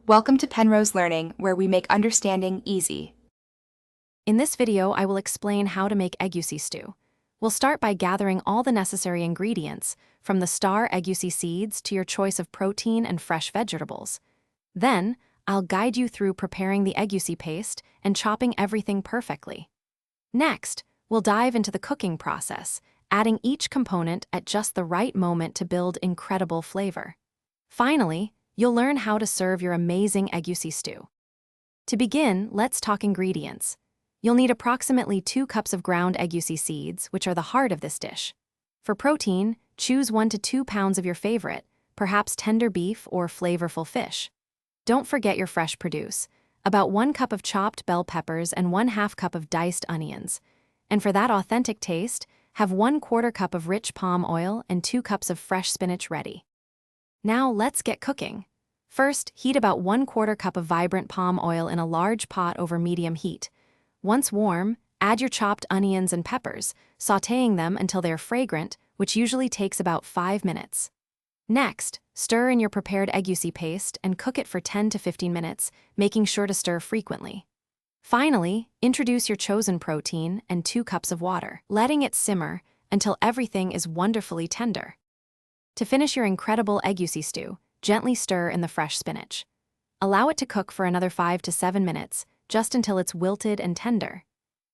Welcome to Penrose Learning, where we make understanding easy. In this video, I will explain how to make Egusi stew. We'll start by gathering all the necessary ingredients, from the star Egusi seeds to your choice of protein and fresh vegetables. Then, I'll guide you through preparing the Egusi paste and chopping everything perfectly. Next, we'll dive into the cooking process, adding each component at just the right moment to build incredible flavor. Finally, you'll learn how to serve your amazing Egusi stew. To begin, let's talk ingredients. You'll need approximately 2 cups of ground Egusi seeds, which are the heart of this dish. For protein, choose 1 to 2 pounds of your favorite, perhaps tender beef or flavorful fish. Don't forget your fresh produce, about 1 cup of chopped bell peppers and 1/2 cup of diced onions. And for that authentic taste, have 1/4 cup of rich palm oil and 2 cups of fresh spinach ready. Now let's get cooking. First, heat about 1/4 cup of vibrant palm oil in a large pot over medium heat. Once warm, add your chopped onions and peppers, sautéing them until they're fragrant, which usually takes about 5 minutes. Next, stir in your prepared Egusi paste and cook it for 10 to 15 minutes, making sure to stir frequently. Finally, introduce your chosen protein and 2 cups of water, letting it simmer until everything is wonderfully tender. To finish your incredible Egusi stew, gently stir in the fresh spinach. Allow it to cook for another 5 to 7 minutes, just until it's wilted and tender.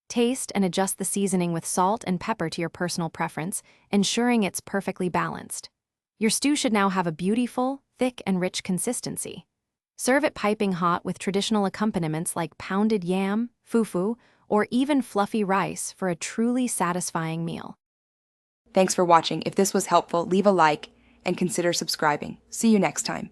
Taste and adjust the seasoning with salt and pepper to your personal preference, ensuring it's perfectly balanced. Your stew should now have a beautiful, thick and rich consistency. Serve it piping hot with traditional accompaniments like pounded yam, fufu, or even fluffy rice for a truly satisfying meal. Thanks for watching. If this was helpful, leave a like and consider subscribing. See you next time.